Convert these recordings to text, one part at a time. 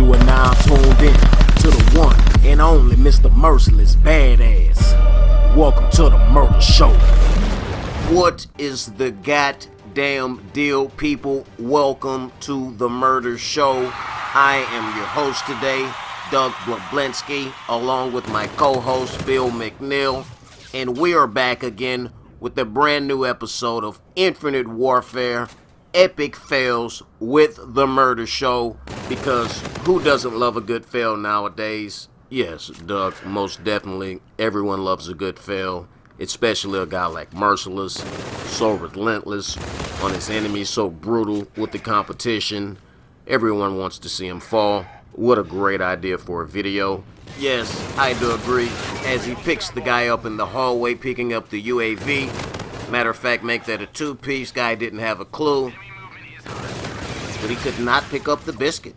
You are now tuned in to the one and only Mr. Merciless Badass. Welcome to the Murder Show. What is the goddamn deal, people? Welcome to the Murder Show. I am your host today, Doug Blablensky, along with my co-host, Bill McNeil. And we are back again with a brand new episode of Infinite Warfare, Epic Fails with the Murder Show, because who doesn't love a good fail nowadays? Yes, Doug, most definitely. Everyone loves a good fail, especially a guy like Merciless, so relentless on his enemies, so brutal with the competition. Everyone wants to see him fall. What a great idea for a video. Yes, I do agree, as he picks the guy up in the hallway, picking up the UAV. Matter of fact, make that a two-piece. Guy didn't have a clue, but he could not pick up the biscuit.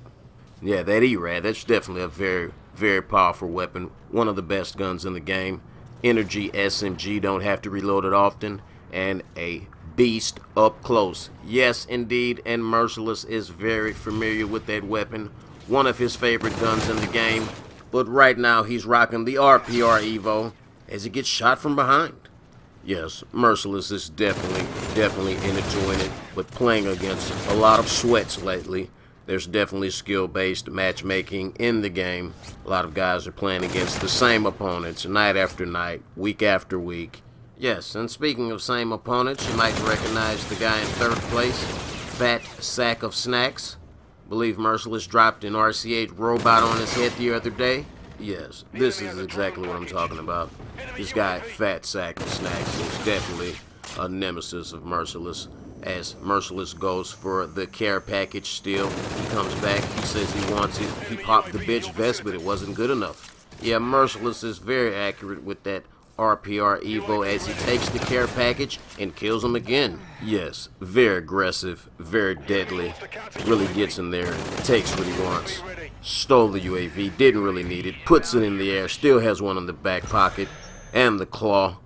Yeah, that E-Rad, that's definitely a very, very powerful weapon. One of the best guns in the game. Energy SMG, don't have to reload it often, and a beast up close. Yes, indeed, and Merciless is very familiar with that weapon. One of his favorite guns in the game, but right now he's rocking the RPR Evo as he gets shot from behind. Yes, Merciless is definitely enjoying it, but playing against a lot of sweats lately. There's definitely skill-based matchmaking in the game. A lot of guys are playing against the same opponents night after night, week after week. Yes, and speaking of same opponents, you might recognize the guy in third place, Fat Sack of Snacks. Believe Merciless dropped an RC-8 robot on his head the other day. Yes, this is exactly what I'm talking about. This guy, Fat Sack of Snacks, is definitely a nemesis of Merciless. As Merciless goes for the care package still, he comes back, he says he wants it. He popped the bitch vest, but it wasn't good enough. Yeah, Merciless is very accurate with that RPR Evo as he takes the care package and kills him again. Yes, very aggressive, very deadly. Really gets in there and takes what he wants. Stole the UAV, didn't really need it, puts it in the air, still has one in the back pocket, and the claw.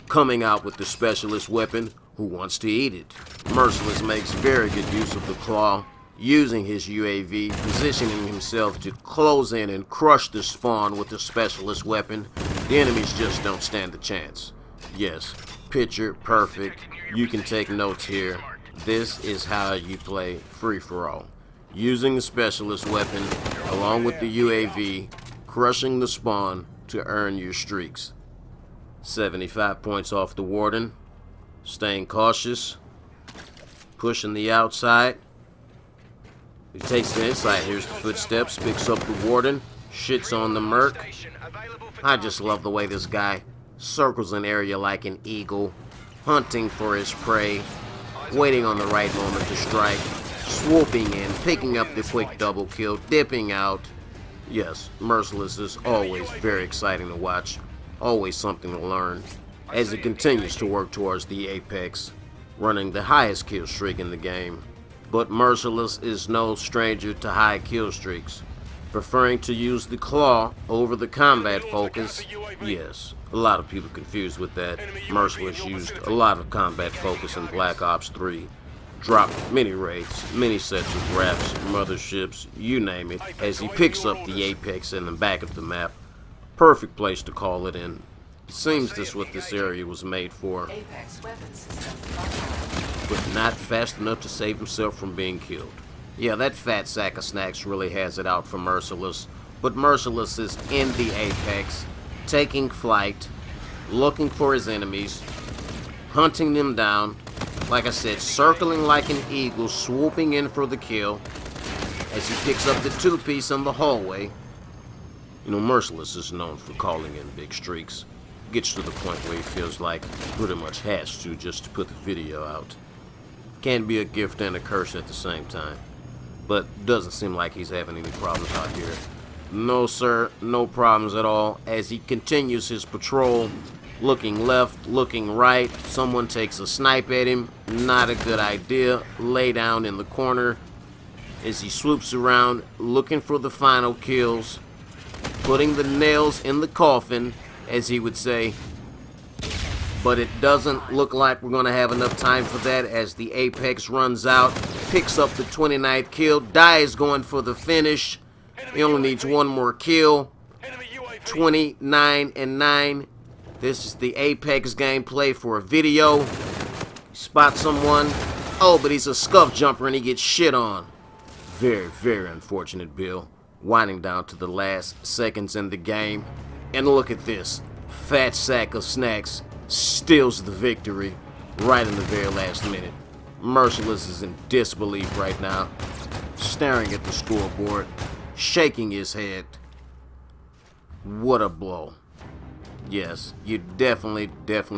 Coming out with the specialist weapon, who wants to eat it. Merciless makes very good use of the claw, using his UAV, positioning himself to close in and crush the spawn with the specialist weapon. The enemies just don't stand a chance. Yes, picture perfect. You can take notes here. This is how you play free-for-all. Using the specialist weapon, along with the UAV, crushing the spawn to earn your streaks. 75 points off the Warden. Staying cautious. Pushing the outside. He takes the inside. Here's the footsteps. Picks up the Warden. Shits on the Merc. I just love the way this guy circles an area like an eagle, hunting for his prey, waiting on the right moment to strike, swooping in, picking up the quick double kill, dipping out. Yes, Merciless is always very exciting to watch, always something to learn, as he continues to work towards the apex, running the highest kill streak in the game. But Merciless is no stranger to high kill streaks, preferring to use the claw over the combat focus. Yes, a lot of people confused with that. Merciless used a lot of combat focus in Black Ops 3. Dropped many raids, many sets of grabs, motherships, you name it, as he picks up the apex in the back of the map. Perfect place to call it in. It seems that's what this area was made for. But not fast enough to save himself from being killed. Yeah, that Fat Sack of Snacks really has it out for Merciless. But Merciless is in the apex, taking flight, looking for his enemies, hunting them down. Like I said, circling like an eagle, swooping in for the kill as he picks up the two-piece in the hallway. You know, Merciless is known for calling in big streaks. Gets to the point where he feels like he pretty much has to just to put the video out. Can be a gift and a curse at the same time. But doesn't seem like he's having any problems out here. No sir, no problems at all, as he continues his patrol, looking left, looking right. Someone takes a snipe at him, not a good idea. Lay down in the corner as he swoops around, looking for the final kills, putting the nails in the coffin, as he would say. But it doesn't look like we're going to have enough time for that, as the apex runs out, picks up the 29th kill, dies going for the finish, He only needs one more kill. 29-9. This is the Apex gameplay for a video. Spot someone. Oh, but he's a scuff jumper and he gets shit on. Very, very unfortunate, Bill. Winding down to the last seconds in the game. And look at this. Fat sack of snacks steals the victory right in the very last minute. Merciless is in disbelief right now, staring at the scoreboard, shaking his head. What a blow. Yes, you definitely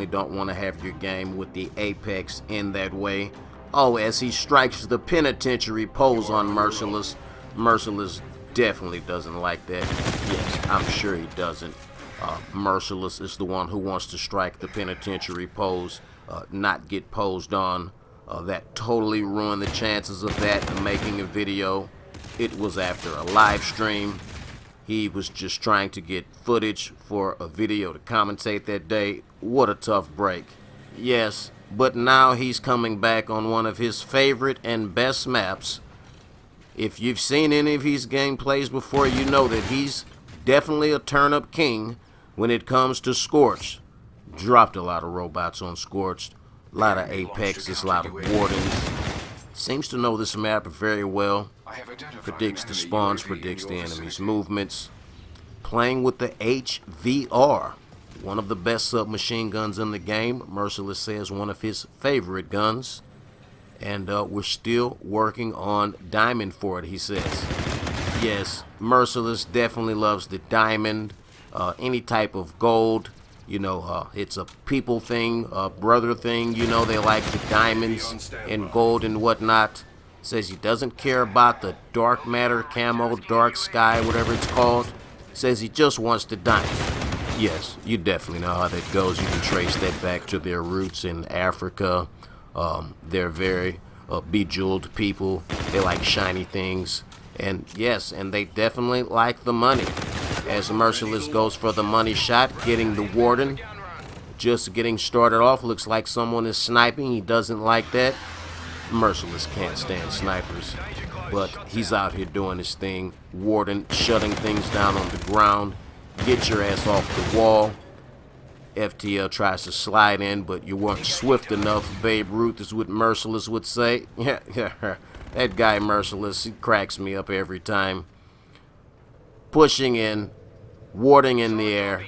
don't want to have your game with the Apex in that way. Oh, as he strikes the penitentiary pose on Merciless. Merciless definitely doesn't like that. Yes, I'm sure he doesn't. Merciless is the one who wants to strike the penitentiary pose, not get posed on. That totally ruined the chances of that and making a video. It was after a live stream. He was just trying to get footage for a video to commentate that day. What a tough break. Yes, but now he's coming back on one of his favorite and best maps. If you've seen any of his gameplays before, you know that he's definitely a turnip king when it comes to Scorched. Dropped a lot of robots on Scorched. A lot of Apexes, a lot of Wardens. Seems to know this map very well. Predicts the spawns, predicts the enemy's movements. Playing with the HVR, one of the best submachine guns in the game. Merciless says one of his favorite guns. And we're still working on diamond for it, he says. Yes, Merciless definitely loves the diamond. Any type of gold. You know, it's a people thing, a brother thing. You know, they like the diamonds and gold and whatnot. Says he doesn't care about the dark matter, camo, dark sky, whatever it's called. Says he just wants the diamond. Yes, you definitely know how that goes. You can trace that back to their roots in Africa. They're very bejeweled people. They like shiny things. And yes, and they definitely like the money. As Merciless goes for the money shot, getting the Warden. Just getting started off, looks like someone is sniping. He doesn't like that. Merciless can't stand snipers, but he's out here doing his thing. Warden shutting things down on the ground. Get your ass off the wall. FTL tries to slide in, but you weren't swift enough. Babe Ruth is what Merciless would say. Yeah, that guy Merciless, he cracks me up every time. Pushing in, warding in the air,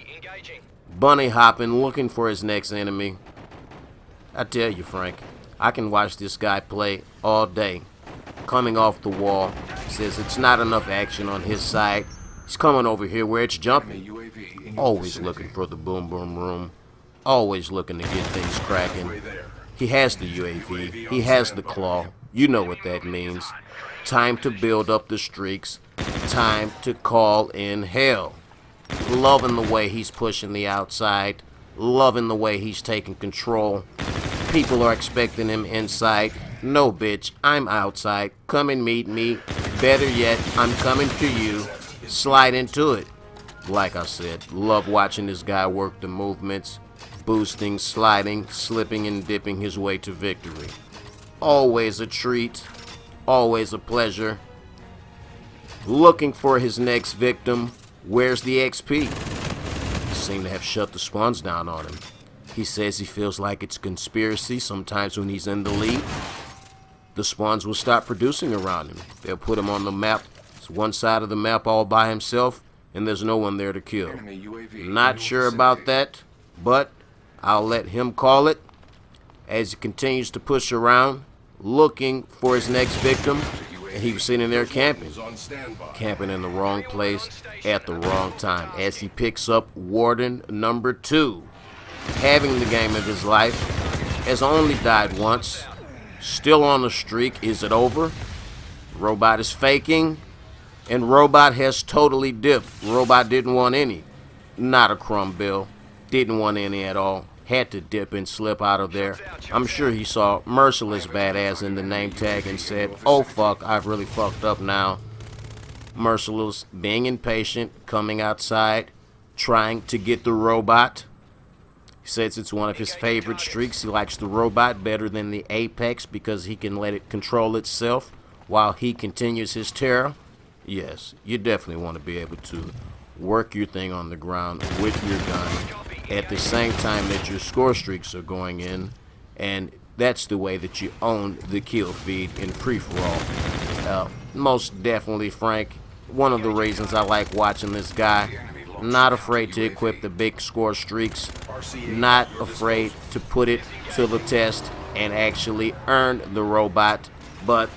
bunny hopping, looking for his next enemy. I tell you, Frank, I can watch this guy play all day. Coming off the wall, says it's not enough action on his side. He's coming over here where it's jumping. Always looking for the boom boom room. Always looking to get things cracking. He has the UAV. He has the claw. You know what that means. Time to build up the streaks. Time to call in hell. Loving the way he's pushing the outside. Loving the way he's taking control. People are expecting him inside. No, bitch, I'm outside. Come and meet me. Better yet, I'm coming to you. Slide into it. Like I said, love watching this guy work the movements. Boosting, sliding, slipping and dipping his way to victory. Always a treat. Always a pleasure. Looking for his next victim. Where's the XP? Seem to have shut the spawns down on him. He says he feels like it's a conspiracy. Sometimes when he's in the lead, the spawns will stop producing around him. They'll put him on the map. It's one side of the map all by himself, and there's no one there to kill. Not sure about that, but I'll let him call it as he continues to push around, looking for his next victim. And he was sitting there camping in the wrong place at the wrong time as he picks up Warden number 2. Having the game of his life, has only died once, still on the streak. Is it over? Robot is faking, and Robot has totally dipped. Robot didn't want any. Not a crumb, Bill. Didn't want any at all. Had to dip and slip out of there. I'm sure he saw Merciless Badass in the name tag and said, oh fuck, I've really fucked up now. Merciless being impatient, coming outside, trying to get the Robot. He says it's one of his favorite streaks. He likes the Robot better than the Apex because he can let it control itself while he continues his terror. Yes, you definitely want to be able to work your thing on the ground with your gun at the same time that your score streaks are going in, and that's the way that you own the kill feed in free-for-all. Most definitely, Frank, one of the reasons I like watching this guy. Not afraid to equip the big score streaks, not afraid to put it to the test and actually earn the robot, but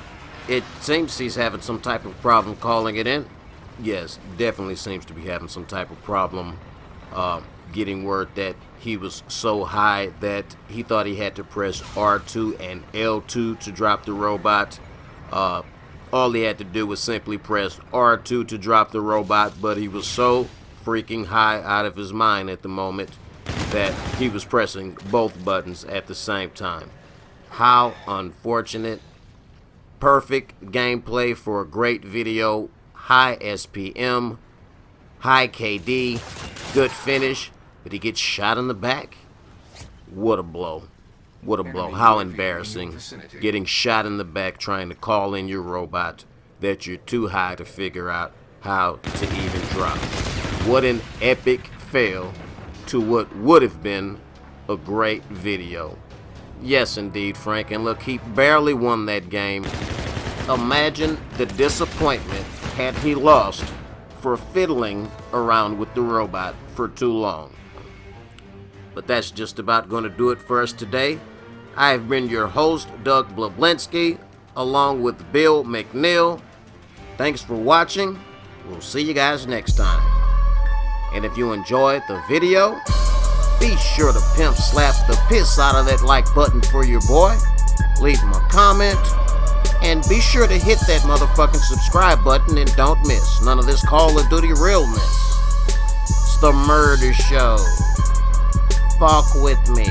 it seems he's having some type of problem calling it in. Yes, definitely seems to be having some type of problem getting word that he was so high that he thought he had to press R2 and L2 to drop the robot. All he had to do was simply press R2 to drop the robot, but he was so freaking high out of his mind at the moment that he was pressing both buttons at the same time. How unfortunate. Perfect gameplay for a great video. High SPM, high KD, good finish, but he gets shot in the back. What a blow. What a blow. How embarrassing. Getting shot in the back trying to call in your robot that you're too high to figure out how to even drop. What an epic fail to what would have been a great video. Yes, indeed, Frank. And look, he barely won that game. Imagine the disappointment had he lost for fiddling around with the robot for too long. But that's just about going to do it for us today. I have been your host, Doug Blablinski, along with Bill McNeil. Thanks for watching. We'll see you guys next time. And if you enjoyed the video, be sure to pimp slap the piss out of that like button for your boy. Leave him a comment. And be sure to hit that motherfucking subscribe button and don't miss none of this Call of Duty realness. It's the murder show. Fuck with me.